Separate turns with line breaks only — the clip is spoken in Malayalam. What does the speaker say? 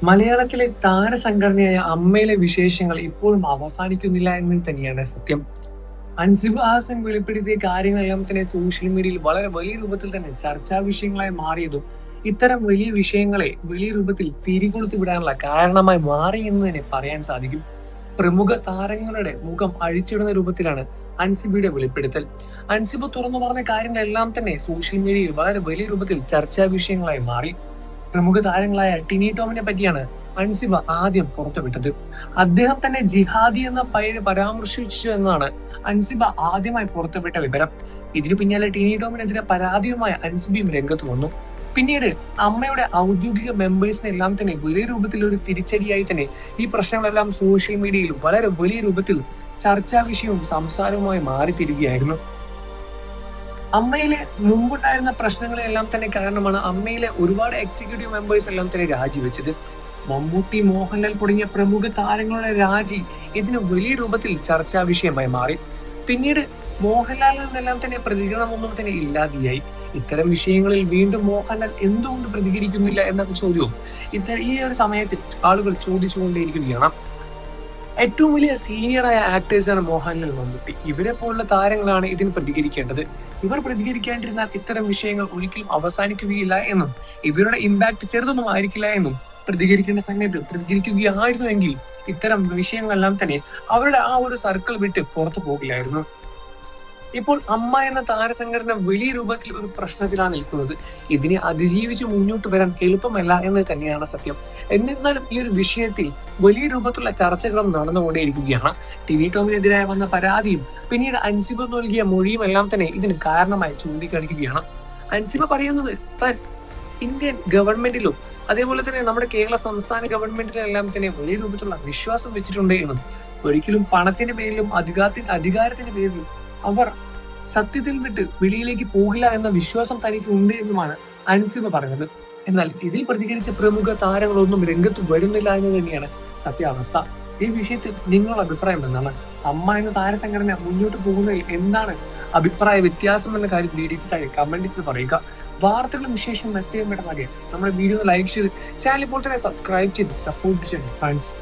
മലയാളത്തിലെ താരസംഘടനയായ അമ്മയിലെ വിശേഷങ്ങൾ ഇപ്പോഴും അവസാനിക്കുന്നില്ല എന്ന് തന്നെയാണ് സത്യം. അൻസിബ് ഹാസൻ വെളിപ്പെടുത്തിയ കാര്യങ്ങളെല്ലാം തന്നെ സോഷ്യൽ മീഡിയയിൽ വളരെ വലിയ രൂപത്തിൽ തന്നെ ചർച്ചാ വിഷയങ്ങളായി മാറിയതും ഇത്തരം വലിയ വിഷയങ്ങളെ വലിയ രൂപത്തിൽ തിരികൊളുത്തി വിടാനുള്ള കാരണമായി മാറി എന്ന് തന്നെ പറയാൻ സാധിക്കും. പ്രമുഖ താരങ്ങളുടെ മുഖം അഴിച്ചിടുന്ന രൂപത്തിലാണ് അൻസിബയുടെ വെളിപ്പെടുത്തൽ. അൻസിബ് തുറന്നു പറഞ്ഞ കാര്യങ്ങളെല്ലാം തന്നെ സോഷ്യൽ മീഡിയയിൽ വളരെ വലിയ രൂപത്തിൽ ചർച്ചാ വിഷയങ്ങളായി മാറി. പ്രമുഖ താരങ്ങളായ ടിനി ടോമിനെ പറ്റിയാണ് അൻസിബ ആദ്യം പുറത്തുവിട്ടത്. അദ്ദേഹം തന്നെ ജിഹാദി എന്ന പേര് പരാമർശിച്ചു എന്നാണ് അൻസിബ ആദ്യമായി പുറത്തുവിട്ട വിവരം. ഇതിനു പിന്നാലെ ടിനി ടോമിനെതിരെ പരാതിയുമായ അൻസിബയും രംഗത്ത് വന്നു. പിന്നീട് അമ്മയുടെ ഔദ്യോഗിക മെമ്പേഴ്സിനെ എല്ലാം തന്നെ വലിയ രൂപത്തിൽ ഒരു തിരിച്ചടിയായി തന്നെ ഈ പ്രശ്നങ്ങളെല്ലാം സോഷ്യൽ മീഡിയയിൽ വളരെ വലിയ രൂപത്തിൽ ചർച്ചാ വിഷയവും സംസാരവുമായി മാറിത്തിരികയായിരുന്നു. അമ്മയിലെ മുമ്പുണ്ടായിരുന്ന പ്രശ്നങ്ങളെല്ലാം തന്നെ കാരണമാണ് അമ്മയിലെ ഒരുപാട് എക്സിക്യൂട്ടീവ് മെമ്പേഴ്സ് എല്ലാം തന്നെ രാജിവെച്ചത്. മമ്മൂട്ടി, മോഹൻലാൽ തുടങ്ങിയ പ്രമുഖ താരങ്ങളുടെ രാജി ഇതിന് വലിയ രൂപത്തിൽ ചർച്ചാ വിഷയമായി മാറി. പിന്നീട് മോഹൻലാലിൽ നിന്നെല്ലാം തന്നെ പ്രതികരണമൊന്നും തന്നെ ഇല്ലാതെയായി. ഇത്തരം വിഷയങ്ങളിൽ വീണ്ടും മോഹൻലാൽ എന്തുകൊണ്ട് പ്രതികരിക്കുന്നില്ല എന്ന ചോദ്യവും ഈ ഒരു സമയത്ത് ആളുകൾ ചോദിച്ചുകൊണ്ടേയിരിക്കുകയാണ്. ഏറ്റവും വലിയ സീനിയറായ ആക്ടേഴ്സാണ് മോഹൻലാൽ, മമ്മൂട്ടി. ഇവരെ പോലുള്ള താരങ്ങളാണ് ഇതിന് പ്രതികരിക്കേണ്ടത്. ഇവർ പ്രതികരിക്കാണ്ടിരുന്നാൽ ഇത്തരം വിഷയങ്ങൾ ഒരിക്കലും അവസാനിക്കുകയില്ല എന്നും ഇവരുടെ ഇമ്പാക്ട് ചെറുതൊന്നും ആയിരിക്കില്ല എന്നും പ്രതികരിക്കേണ്ട സമയത്ത് പ്രതികരിക്കുകയായിരുന്നുവെങ്കിൽ ഇത്തരം വിഷയങ്ങളെല്ലാം തന്നെ അവരുടെ ആ ഒരു സർക്കിൾ വിട്ട് പുറത്തു പോകില്ലായിരുന്നു. ഇപ്പോൾ അമ്മ എന്ന താരസംഘടന വലിയ രൂപത്തിൽ ഒരു പ്രശ്നത്തിലാണ് നിൽക്കുന്നത്. ഇതിനെ അതിജീവിച്ച് മുന്നോട്ട് വരാൻ എളുപ്പമല്ല എന്ന് തന്നെയാണ് സത്യം. എന്നിരുന്നാലും ഈ ഒരു വിഷയത്തിൽ വലിയ രൂപത്തിലുള്ള ചർച്ചകളും നടന്നുകൊണ്ടേയിരിക്കുകയാണ്. ടിനി ടോമിനെതിരായ വന്ന പരാതിയും പിന്നീട് അൻസിബ നൽകിയ മൊഴിയും എല്ലാം തന്നെ ഇതിന് കാരണമായി ചൂണ്ടിക്കാണിക്കുകയാണ്. അൻസിബ പറയുന്നത് താൻ ഇന്ത്യൻ ഗവൺമെന്റിലും അതേപോലെ തന്നെ നമ്മുടെ കേരള സംസ്ഥാന ഗവൺമെന്റിലെല്ലാം തന്നെ വലിയ രൂപത്തിലുള്ള വിശ്വാസം വെച്ചിട്ടുണ്ട് എന്നും ഒരിക്കലും പണത്തിന്റെ പേരിലും അധികാരത്തിന്റെ പേരിലും അവർ സത്യത്തിൽ വിട്ട് വെളിയിലേക്ക് പോകില്ല എന്ന വിശ്വാസം തനിക്ക് ഉണ്ട് എന്നുമാണ് അൻസിബ പറഞ്ഞത്. എന്നാൽ ഇതിൽ പ്രതികരിച്ച പ്രമുഖ താരങ്ങളൊന്നും രംഗത്ത് വരുന്നില്ല എന്ന് തന്നെയാണ് സത്യാവസ്ഥ. ഈ വിഷയത്തിൽ നിങ്ങളുടെ അഭിപ്രായം എന്താണ്? അമ്മ എന്ന താരസംഘടന മുന്നോട്ട് പോകുന്നതിൽ എന്താണ് അഭിപ്രായ വ്യത്യാസം എന്ന കാര്യം വീഡിയോയ്ക്ക് താഴെ കമന്റ് ചെയ്ത് പറയുക. വാർത്തകളും വിശേഷം എത്തിയും നമ്മുടെ വീഡിയോ ലൈക്ക് ചെയ്ത് ചാനൽ ഇപ്പോൾ തന്നെ സബ്സ്ക്രൈബ് ചെയ്ത് സപ്പോർട്ട് ചെയ്യണം ഫ്രണ്ട്സ്.